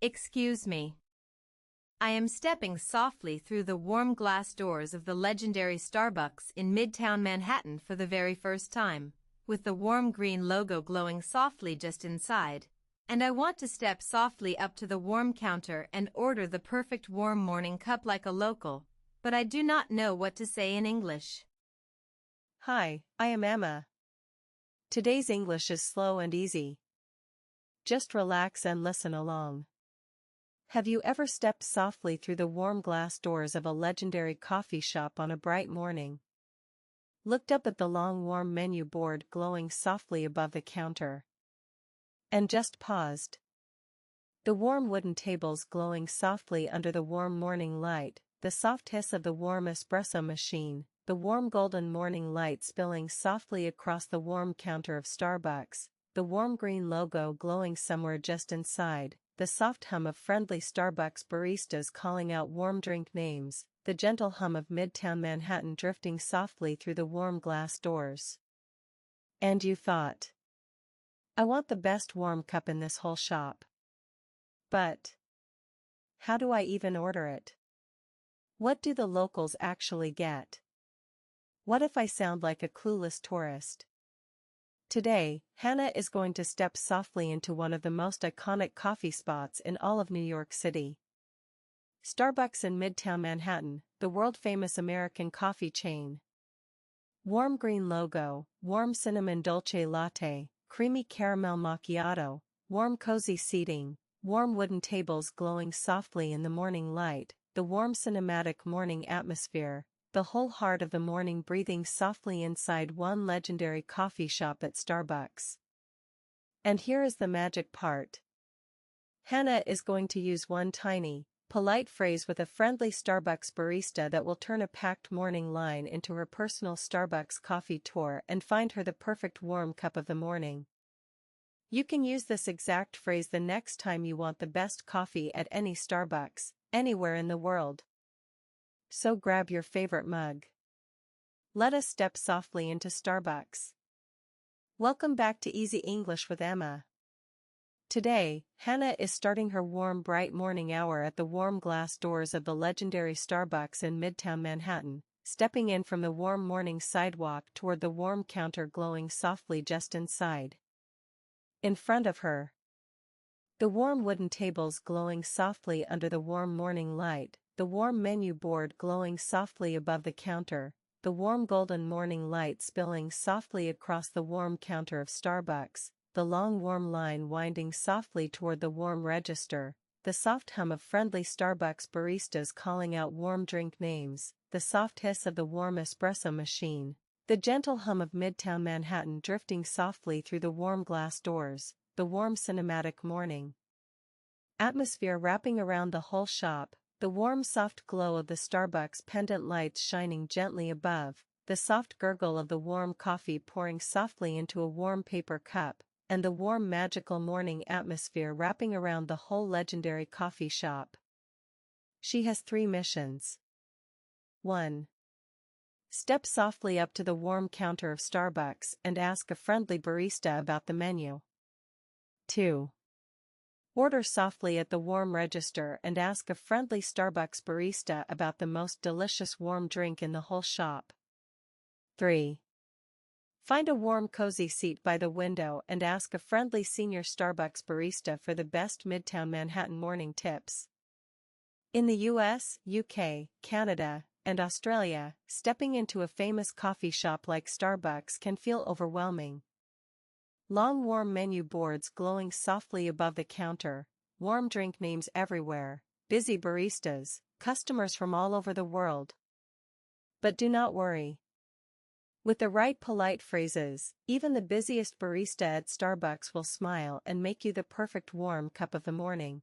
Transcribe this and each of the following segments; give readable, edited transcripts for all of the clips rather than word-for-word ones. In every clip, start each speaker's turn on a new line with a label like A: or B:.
A: Excuse me. I am stepping softly through the warm glass doors of the legendary Starbucks in midtown Manhattan for the very first time, with the warm green logo glowing softly just inside, and I want to step softly up to the warm counter and order the perfect warm morning cup like a local, but I do not know what to say in English.
B: Hi, I am Emma. Today's English is slow and easy. Just relax and listen along. Have you ever stepped softly through the warm glass doors of a legendary coffee shop on a bright morning? Looked up at the long warm menu board glowing softly above the counter, and just paused? The warm wooden tables glowing softly under the warm morning light, the soft hiss of the warm espresso machine, the warm golden morning light spilling softly across the warm counter of Starbucks, the warm green logo glowing somewhere just inside, the soft hum of friendly Starbucks baristas calling out warm drink names, the gentle hum of midtown Manhattan drifting softly through the warm glass doors. And you thought, I want the best warm cup in this whole shop. But how do I even order it? What do the locals actually get? What if I sound like a clueless tourist? Today, Hannah is going to step softly into one of the most iconic coffee spots in all of New York City. Starbucks in Midtown Manhattan, the world-famous American coffee chain. Warm green logo, warm cinnamon dolce latte, creamy caramel macchiato, warm cozy seating, warm wooden tables glowing softly in the morning light, the warm cinematic morning atmosphere, the whole heart of the morning breathing softly inside one legendary coffee shop at Starbucks. And here is the magic part. Hannah is going to use one tiny, polite phrase with a friendly Starbucks barista that will turn a packed morning line into her personal Starbucks coffee tour and find her the perfect warm cup of the morning. You can use this exact phrase the next time you want the best coffee at any Starbucks, anywhere in the world. So grab your favorite mug. Let us step softly into Starbucks. Welcome back to Easy English with Emma. Today, Hannah is starting her warm bright morning hour at the warm glass doors of the legendary Starbucks in Midtown Manhattan, stepping in from the warm morning sidewalk toward the warm counter glowing softly just inside. In front of her, the warm wooden tables glowing softly under the warm morning light, the warm menu board glowing softly above the counter, the warm golden morning light spilling softly across the warm counter of Starbucks, the long warm line winding softly toward the warm register, the soft hum of friendly Starbucks baristas calling out warm drink names, the soft hiss of the warm espresso machine, the gentle hum of midtown Manhattan drifting softly through the warm glass doors, the warm cinematic morning atmosphere wrapping around the whole shop, the warm soft glow of the Starbucks pendant lights shining gently above, the soft gurgle of the warm coffee pouring softly into a warm paper cup, and the warm magical morning atmosphere wrapping around the whole legendary coffee shop. She has 3 missions. 1. Step softly up to the warm counter of Starbucks and ask a friendly barista about the menu. 2. Order softly at the warm register and ask a friendly Starbucks barista about the most delicious warm drink in the whole shop. 3. Find a warm cozy seat by the window and ask a friendly senior Starbucks barista for the best midtown Manhattan morning tips. In the US, UK, Canada, and Australia, stepping into a famous coffee shop like Starbucks can feel overwhelming. Long warm menu boards glowing softly above the counter, warm drink names everywhere, busy baristas, customers from all over the world. But do not worry. With the right polite phrases, even the busiest barista at Starbucks will smile and make you the perfect warm cup of the morning.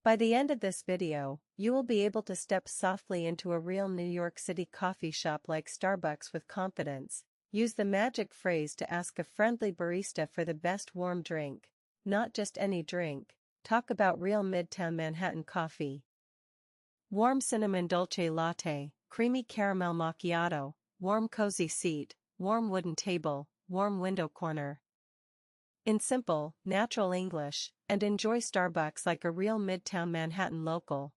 B: By the end of this video, you will be able to step softly into a real New York City coffee shop like Starbucks with confidence. Use the magic phrase to ask a friendly barista for the best warm drink, not just any drink. Talk about real midtown Manhattan coffee. Warm cinnamon dolce latte, creamy caramel macchiato, warm cozy seat, warm wooden table, warm window corner. in simple, natural English, and enjoy Starbucks like a real Midtown Manhattan local.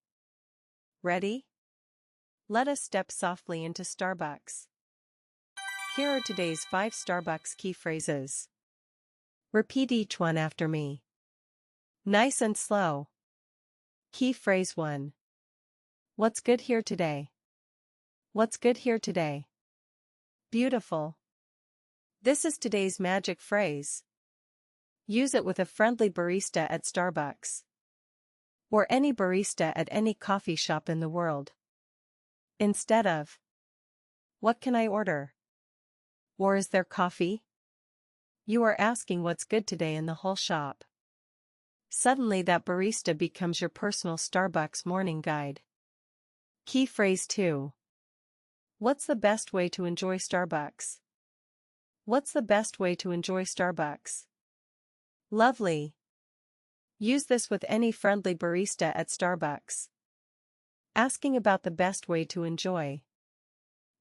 B: Ready? Let us step softly into Starbucks. Here are today's 5 Starbucks key phrases. Repeat each one after me. Nice and slow. Key phrase 1. What's good here today? What's good here today? Beautiful. This is today's magic phrase. Use it with a friendly barista at Starbucks. Or any barista at any coffee shop in the world. Instead of, what can I order? Or is there coffee? You are asking what's good today in the whole shop. Suddenly that barista becomes your personal Starbucks morning guide. Key phrase 2. What's the best way to enjoy Starbucks? What's the best way to enjoy Starbucks? Lovely. Use this with any friendly barista at Starbucks. Asking about the best way to enjoy.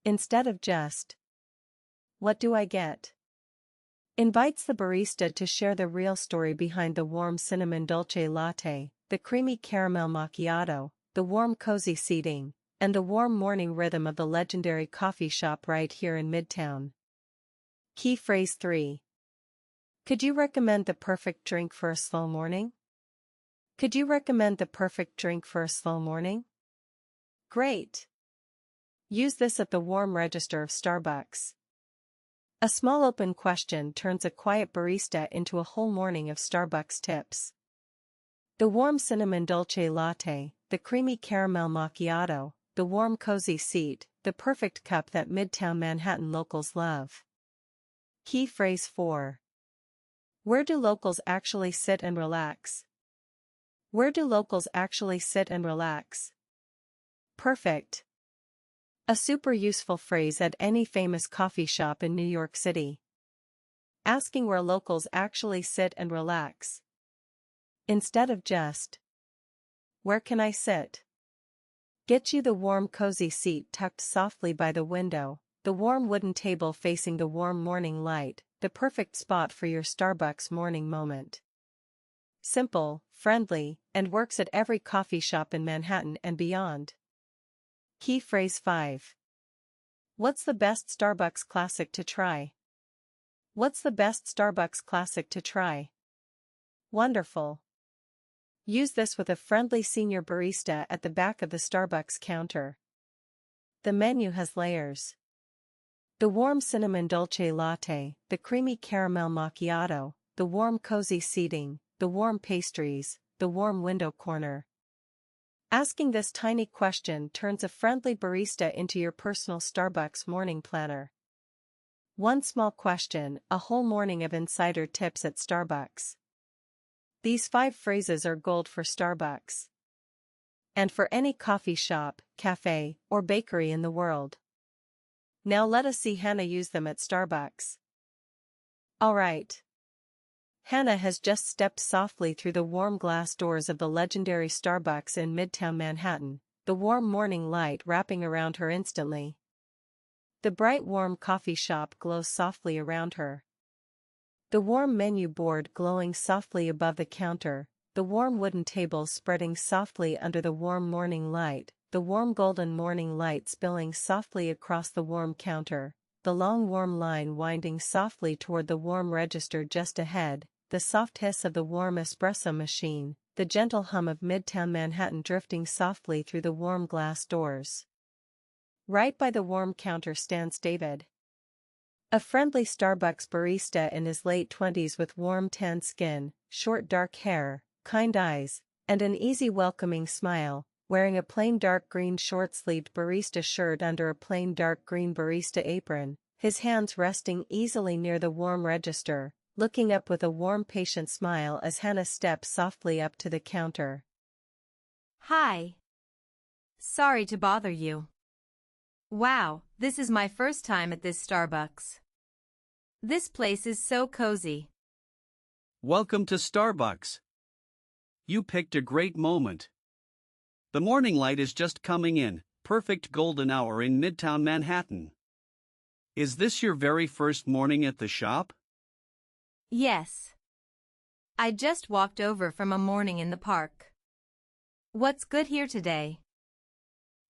B: Instead of just, what do I get? Invites the barista to share the real story behind the warm cinnamon dolce latte, the creamy caramel macchiato, the warm cozy seating, and the warm morning rhythm of the legendary coffee shop right here in Midtown. Key phrase 3. Could you recommend the perfect drink for a slow morning? Could you recommend the perfect drink for a slow morning? Great! Use this at the warm register of Starbucks. A small open question turns a quiet barista into a whole morning of Starbucks tips. The warm cinnamon dolce latte, the creamy caramel macchiato, the warm cozy seat, the perfect cup that Midtown Manhattan locals love. Key phrase 4. Where do locals actually sit and relax? Where do locals actually sit and relax? Perfect. A super useful phrase at any famous coffee shop in New York City. Asking where locals actually sit and relax. Instead of just, where can I sit? Get you the warm cozy seat tucked softly by the window, the warm wooden table facing the warm morning light, the perfect spot for your Starbucks morning moment. Simple, friendly, and works at every coffee shop in Manhattan and beyond. Key phrase 5. What's the best Starbucks classic to try? What's the best Starbucks classic to try? Wonderful. Use this with a friendly senior barista at the back of the Starbucks counter. The menu has layers. The warm cinnamon dolce latte, the creamy caramel macchiato, the warm cozy seating, the warm pastries, the warm window corner. Asking this tiny question turns a friendly barista into your personal Starbucks morning planner. One small question, a whole morning of insider tips at Starbucks. These 5 phrases are gold for Starbucks. And for any coffee shop, cafe, or bakery in the world. Now let us see Hannah use them at Starbucks. Alright. Hannah has just stepped softly through the warm glass doors of the legendary Starbucks in Midtown Manhattan, the warm morning light wrapping around her instantly. The bright warm coffee shop glows softly around her. The warm menu board glowing softly above the counter, the warm wooden tables spreading softly under the warm morning light, the warm golden morning light spilling softly across the warm counter, the long warm line winding softly toward the warm register just ahead, the soft hiss of the warm espresso machine, the gentle hum of Midtown Manhattan drifting softly through the warm glass doors. Right by the warm counter stands David. A friendly Starbucks barista in his late 20s with warm tan skin, short dark hair, kind eyes, and an easy welcoming smile, wearing a plain dark green short-sleeved barista shirt under a plain dark green barista apron, his hands resting easily near the warm register, looking up with a warm patient smile as Hannah steps softly up to the counter.
A: Hi. Sorry to bother you. Wow, this is my first time at this Starbucks. This place is so cozy.
C: Welcome to Starbucks. You picked a great moment. The morning light is just coming in, perfect golden hour in Midtown Manhattan. Is this your very first morning at the shop?
A: Yes. I just walked over from a morning in the park. What's good here today?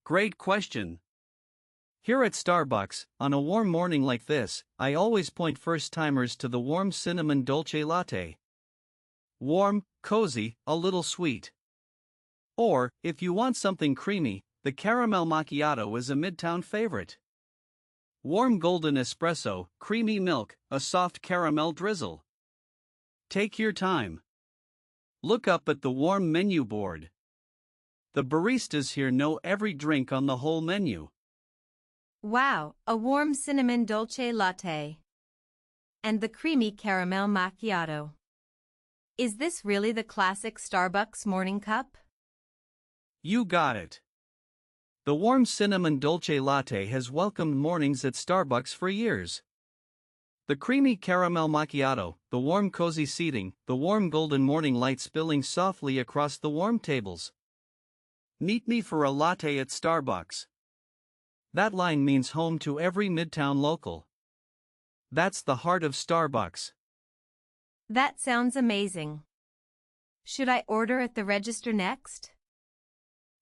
C: Great question. Here at Starbucks, on a warm morning like this, I always point first-timers to the warm cinnamon dolce latte. Warm, cozy, a little sweet. Or, if you want something creamy, the caramel macchiato is a midtown favorite. Warm golden espresso, creamy milk, a soft caramel drizzle. Take your time. Look up at the warm menu board. The baristas here know every drink on the whole menu.
A: Wow, a warm cinnamon dolce latte. And the creamy caramel macchiato. Is this really the classic Starbucks morning cup?
C: You got it. The warm cinnamon dolce latte has welcomed mornings at Starbucks for years. The creamy caramel macchiato, the warm cozy seating, the warm golden morning light spilling softly across the warm tables. Meet me for a latte at Starbucks. That line means home to every Midtown local. That's the heart of Starbucks.
A: That sounds amazing. Should I order at the register next?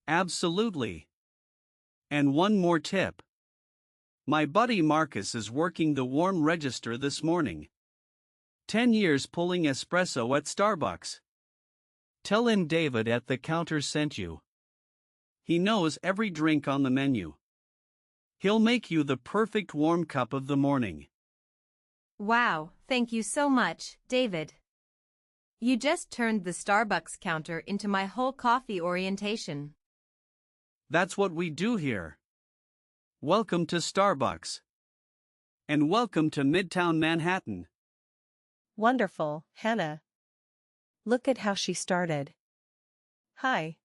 C: Absolutely. And one more tip. My buddy Marcus is working the warm register this morning. 10 years pulling espresso at Starbucks. Tell him David at the counter sent you. He knows every drink on the menu. He'll make you the perfect warm cup of the morning.
A: Wow, thank you so much, David. You just turned the Starbucks counter into my whole coffee orientation.
C: That's what we do here. Welcome to Starbucks. And welcome to Midtown Manhattan.
B: Wonderful, Hannah. Look at how she started. Hi.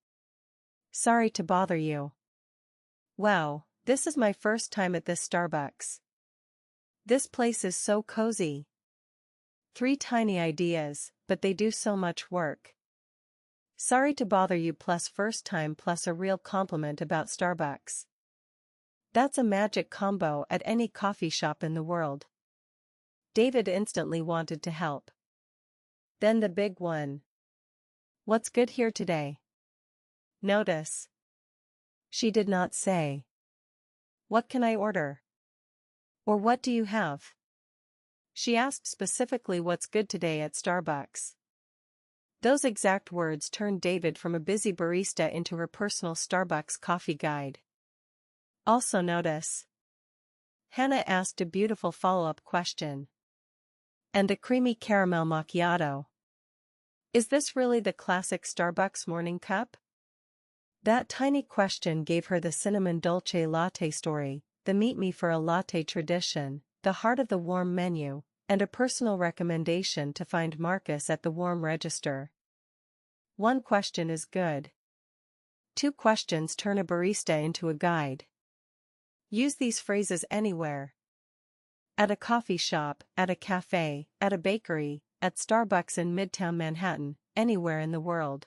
B: Sorry to bother you. Wow, this is my first time at this Starbucks. This place is so cozy. 3 tiny ideas, but they do so much work. Sorry to bother you plus first time plus a real compliment about Starbucks. That's a magic combo at any coffee shop in the world. David instantly wanted to help. Then the big one. What's good here today? Notice. She did not say. What can I order? Or what do you have? She asked specifically what's good today at Starbucks. Those exact words turned David from a busy barista into her personal Starbucks coffee guide. Also notice. Hannah asked a beautiful follow-up question. And the creamy caramel macchiato. Is this really the classic Starbucks morning cup? That tiny question gave her the cinnamon dolce latte story, the meet me for a latte tradition, the heart of the warm menu, and a personal recommendation to find Marcus at the warm register. 1 question is good. 2 questions turn a barista into a guide. Use these phrases anywhere. At a coffee shop, at a cafe, at a bakery, at Starbucks in Midtown Manhattan, anywhere in the world.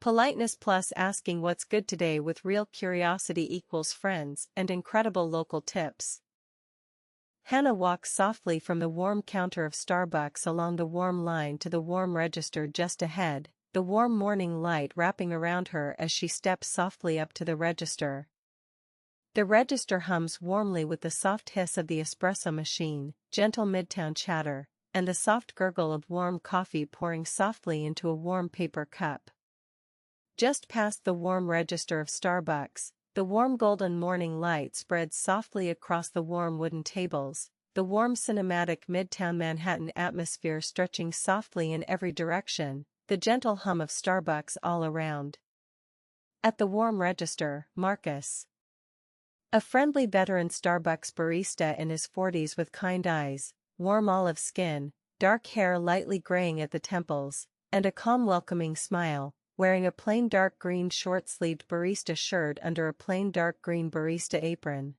B: Politeness plus asking what's good today with real curiosity equals friends and incredible local tips. Hannah walks softly from the warm counter of Starbucks along the warm line to the warm register just ahead, the warm morning light wrapping around her as she steps softly up to the register. The register hums warmly with the soft hiss of the espresso machine, gentle midtown chatter, and the soft gurgle of warm coffee pouring softly into a warm paper cup. Just past the warm register of Starbucks, the warm golden morning light spreads softly across the warm wooden tables, the warm cinematic Midtown Manhattan atmosphere stretching softly in every direction, the gentle hum of Starbucks all around. At the warm register, Marcus. A friendly veteran Starbucks barista in his 40s with kind eyes, warm olive skin, dark hair lightly graying at the temples, and a calm welcoming smile, wearing a plain dark green short-sleeved barista shirt under a plain dark green barista apron.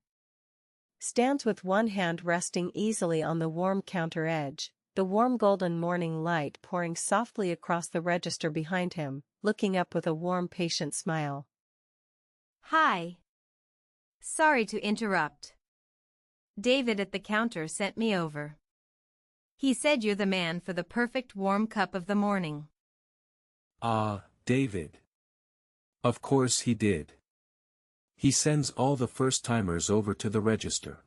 B: Stands with one hand resting easily on the warm counter edge, the warm golden morning light pouring softly across the register behind him, looking up with a warm patient smile.
A: Hi. Sorry to interrupt. David at the counter sent me over. He said you're the man for the perfect warm cup of the morning.
D: Ah, David. Of course he did. He sends all the first-timers over to the register.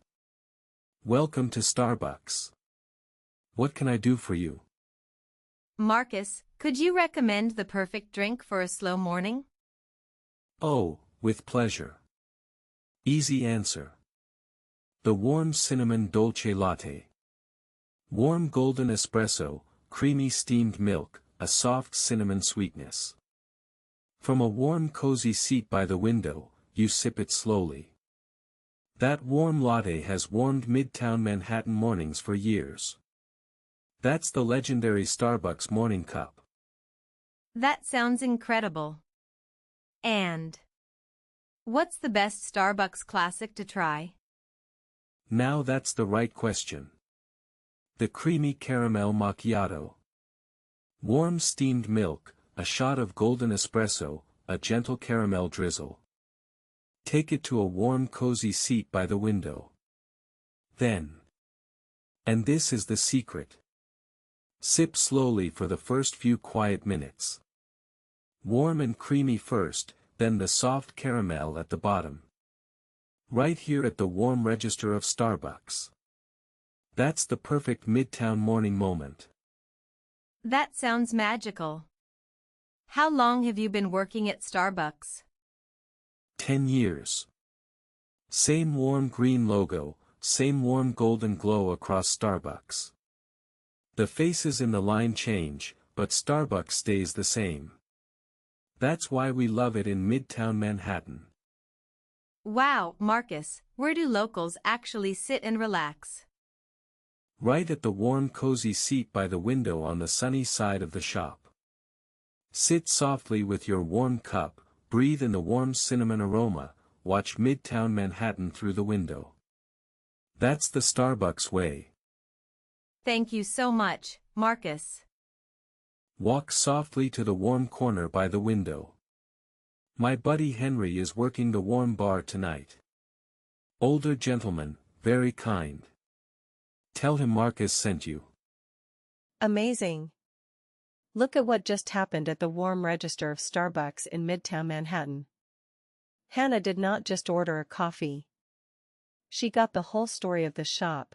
D: Welcome to Starbucks. What can I do for you?
A: Marcus, could you recommend the perfect drink for a slow morning?
D: Oh, with pleasure. Easy answer. The warm cinnamon dolce latte. Warm golden espresso, creamy steamed milk, a soft cinnamon sweetness. From a warm cozy seat by the window, you sip it slowly. That warm latte has warmed midtown Manhattan mornings for years. That's the legendary Starbucks morning cup.
A: That sounds incredible. And what's the best Starbucks classic to try?
D: Now that's the right question. The creamy caramel macchiato. Warm steamed milk, a shot of golden espresso, a gentle caramel drizzle. Take it to a warm cozy seat by the window. Then. And this is the secret. Sip slowly for the first few quiet minutes. Warm and creamy first, then the soft caramel at the bottom. Right here at the warm register of Starbucks. That's the perfect midtown morning moment.
A: That sounds magical. How long have you been working at Starbucks?
D: 10 years. Same warm green logo, same warm golden glow across Starbucks. The faces in the line change, but Starbucks stays the same. That's why we love it in Midtown Manhattan.
A: Wow, Marcus, where do locals actually sit and relax?
D: Right at the warm cozy seat by the window on the sunny side of the shop. Sit softly with your warm cup, breathe in the warm cinnamon aroma, watch Midtown Manhattan through the window. That's the Starbucks way.
A: Thank you so much, Marcus.
D: Walk softly to the warm corner by the window. My buddy Henry is working the warm bar tonight. Older gentleman, very kind. Tell him Marcus sent you.
B: Amazing. Look at what just happened at the warm register of Starbucks in Midtown Manhattan. Hannah did not just order a coffee. She got the whole story of the shop.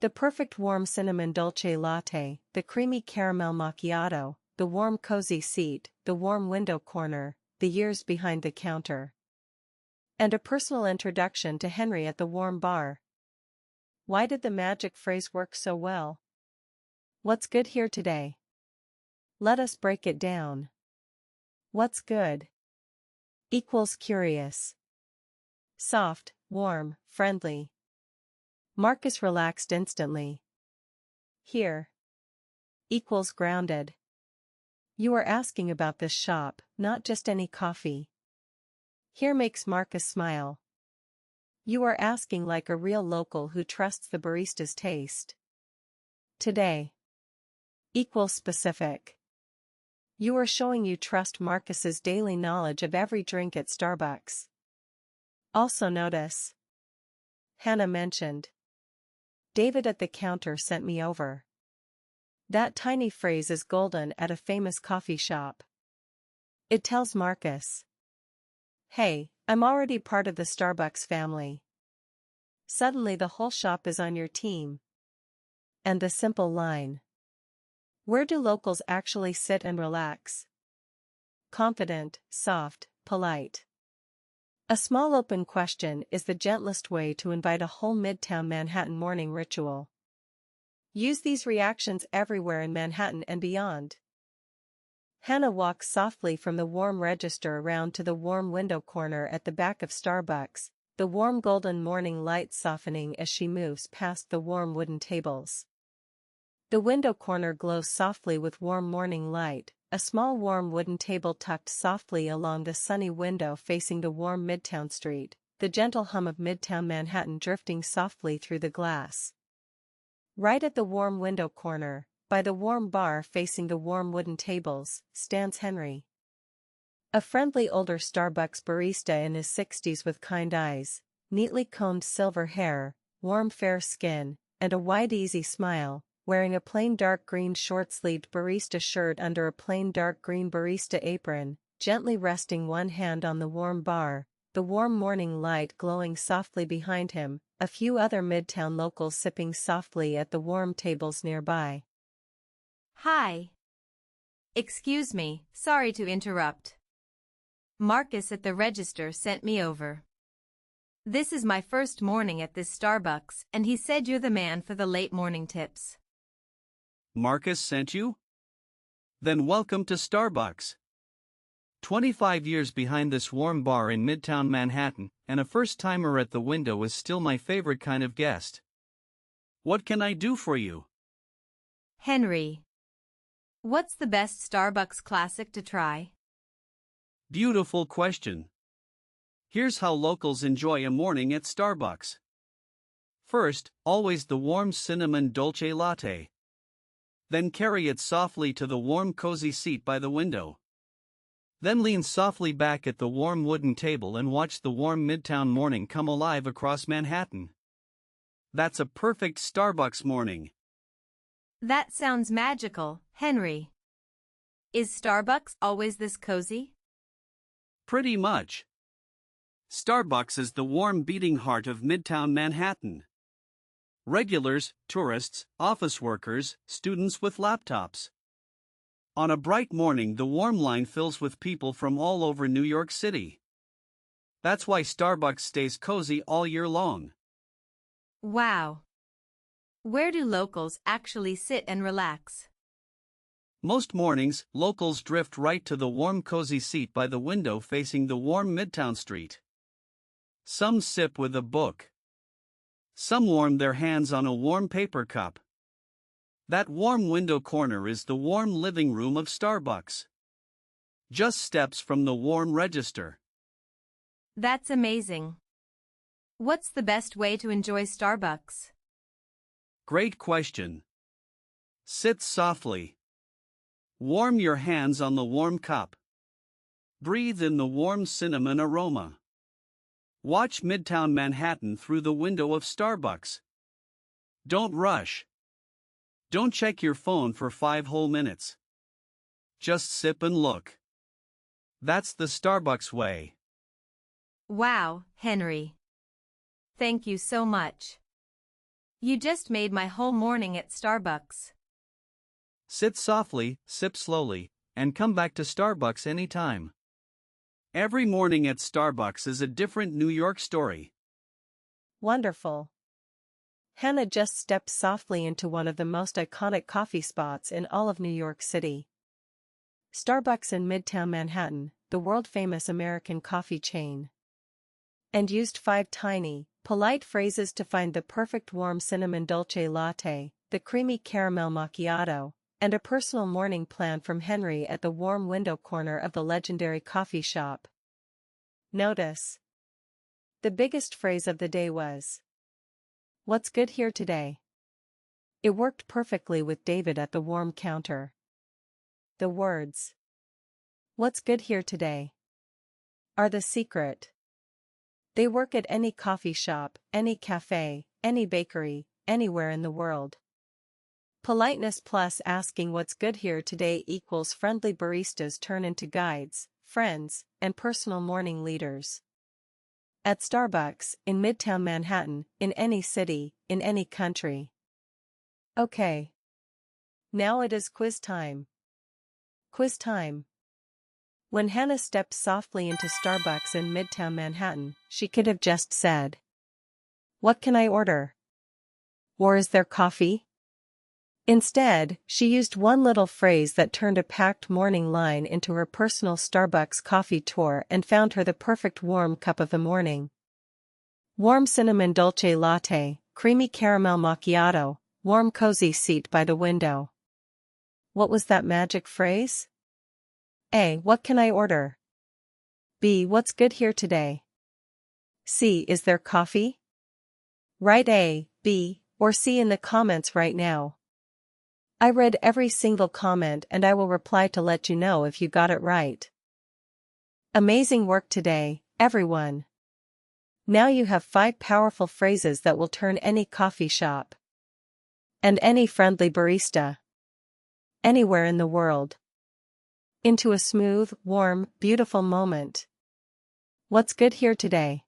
B: The perfect warm cinnamon dolce latte, the creamy caramel macchiato, the warm cozy seat, the warm window corner, the years behind the counter. And a personal introduction to Henry at the warm bar. Why did the magic phrase work so well? What's good here today? Let us break it down. What's good? Equals curious. Soft, warm, friendly. Marcus relaxed instantly. Here. Equals grounded. You are asking about this shop, not just any coffee. Here makes Marcus smile. You are asking like a real local who trusts the barista's taste. Today. Equals specific. You are showing you trust Marcus's daily knowledge of every drink at Starbucks. Also notice. Hannah mentioned. David at the counter sent me over. That tiny phrase is golden at a famous coffee shop. It tells Marcus. Hey, I'm already part of the Starbucks family. Suddenly the whole shop is on your team. And the simple line. Where do locals actually sit and relax? Confident, soft, polite. A small open question is the gentlest way to invite a whole Midtown Manhattan morning ritual. Use these reactions everywhere in Manhattan and beyond. Hannah walks softly from the warm register around to the warm window corner at the back of Starbucks, the warm golden morning light softening as she moves past the warm wooden tables. The window corner glows softly with warm morning light, a small warm wooden table tucked softly along the sunny window facing the warm Midtown street, the gentle hum of Midtown Manhattan drifting softly through the glass. Right at the warm window corner, by the warm bar facing the warm wooden tables, stands Henry. A friendly older Starbucks barista in his 60s with kind eyes, neatly combed silver hair, warm fair skin, and a wide easy smile, wearing a plain dark green short-sleeved barista shirt under a plain dark green barista apron, gently resting one hand on the warm bar, the warm morning light glowing softly behind him, a few other midtown locals sipping softly at the warm tables nearby.
A: Hi. Excuse me, sorry to interrupt. Marcus at the register sent me over. This is my first morning at this Starbucks, and he said you're the man for the late morning tips.
C: Marcus sent you? Then welcome to Starbucks. 25 years behind this warm bar in Midtown Manhattan, and a first-timer at the window is still my favorite kind of guest. What can I do for you?
A: Henry. What's the best Starbucks classic to try?
C: Beautiful question. Here's how locals enjoy a morning at Starbucks. First, always the warm cinnamon dolce latte. Then carry it softly to the warm cozy seat by the window. Then lean softly back at the warm wooden table and watch the warm Midtown morning come alive across Manhattan. That's a perfect Starbucks morning.
A: That sounds magical, Henry. Is Starbucks always this cozy?
C: Pretty much. Starbucks is the warm beating heart of Midtown Manhattan. Regulars, tourists, office workers, students with laptops. On a bright morning, the warm line fills with people from all over New York City. That's why Starbucks stays cozy all year long.
A: Wow. Where do locals actually sit and relax?
C: Most mornings, locals drift right to the warm cozy seat by the window facing the warm Midtown street. Some sip with a book. Some warm their hands on a warm paper cup. That warm window corner is the warm living room of Starbucks. Just steps from the warm register.
A: That's amazing. What's the best way to enjoy Starbucks?
C: Great question. Sit softly. Warm your hands on the warm cup. Breathe in the warm cinnamon aroma. Watch Midtown Manhattan through the window of Starbucks. Don't rush. Don't check your phone for 5 whole minutes. Just sip and look. That's the Starbucks way.
A: Wow, Henry. Thank you so much. You just made my whole morning at Starbucks.
C: Sit softly, sip slowly, and come back to Starbucks anytime. Every morning at Starbucks is a different New York story.
B: Wonderful. Hannah just stepped softly into one of the most iconic coffee spots in all of New York City. Starbucks in Midtown Manhattan, the world-famous American coffee chain. And used 5 tiny, polite phrases to find the perfect warm cinnamon dolce latte, the creamy caramel macchiato, and a personal morning plan from Henry at the warm window corner of the legendary coffee shop. Notice. The biggest phrase of the day was, "What's good here today?" It worked perfectly with David at the warm counter. The words, "What's good here today?" are the secret. They work at any coffee shop, any cafe, any bakery, anywhere in the world. Politeness plus asking what's good here today equals friendly baristas turn into guides, friends, and personal morning leaders. At Starbucks, in Midtown Manhattan, in any city, in any country. Okay. Now it is quiz time. Quiz time. When Hannah stepped softly into Starbucks in Midtown Manhattan, she could have just said, "What can I order?" Or "Is there coffee?" Instead, she used one little phrase that turned a packed morning line into her personal Starbucks coffee tour and found her the perfect warm cup of the morning. Warm cinnamon dolce latte, creamy caramel macchiato, warm cozy seat by the window. What was that magic phrase? A. What can I order? B. What's good here today? C. Is there coffee? Write A, B, or C in the comments right now. I read every single comment and I will reply to let you know if you got it right. Amazing work today, everyone. Now you have 5 powerful phrases that will turn any coffee shop And any friendly barista. Anywhere in the world. Into a smooth, warm, beautiful moment. What's good here today?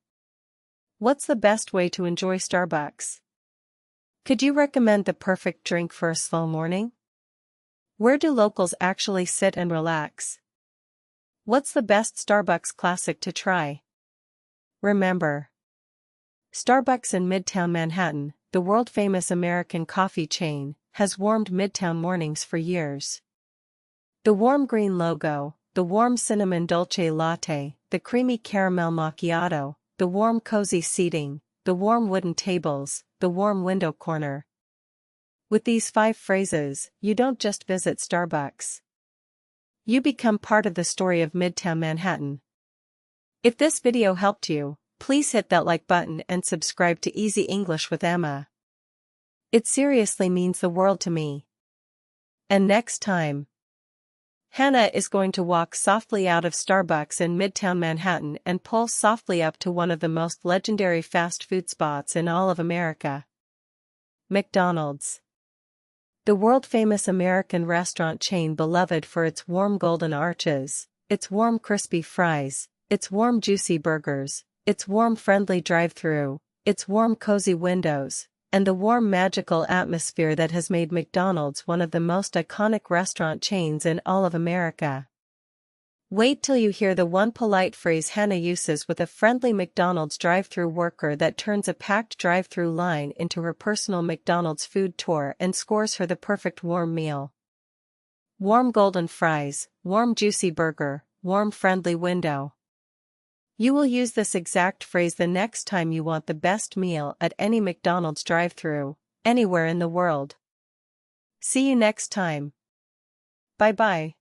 B: What's the best way to enjoy Starbucks? Could you recommend the perfect drink for a slow morning? Where do locals actually sit and relax? What's the best Starbucks classic to try? Remember, Starbucks in Midtown Manhattan, the world-famous American coffee chain, has warmed Midtown mornings for years. The warm green logo, the warm cinnamon dolce latte, the creamy caramel macchiato, the warm cozy seating, the warm wooden tables, the warm window corner. With these 5 phrases, you don't just visit Starbucks. You become part of the story of Midtown Manhattan. If this video helped you, please hit that like button and subscribe to Easy English with Emma. It seriously means the world to me. And next time, Hannah is going to walk softly out of Starbucks in Midtown Manhattan and pull softly up to one of the most legendary fast food spots in all of America. McDonald's. The world-famous American restaurant chain beloved for its warm golden arches, its warm crispy fries, its warm juicy burgers, its warm friendly drive-thru, its warm cozy windows, and the warm magical atmosphere that has made McDonald's one of the most iconic restaurant chains in all of America. Wait till you hear the one polite phrase Hannah uses with a friendly McDonald's drive-thru worker that turns a packed drive-thru line into her personal McDonald's food tour and scores her the perfect warm meal. Warm golden fries, warm juicy burger, warm friendly window. You will use this exact phrase the next time you want the best meal at any McDonald's drive-thru, anywhere in the world. See you next time. Bye-bye.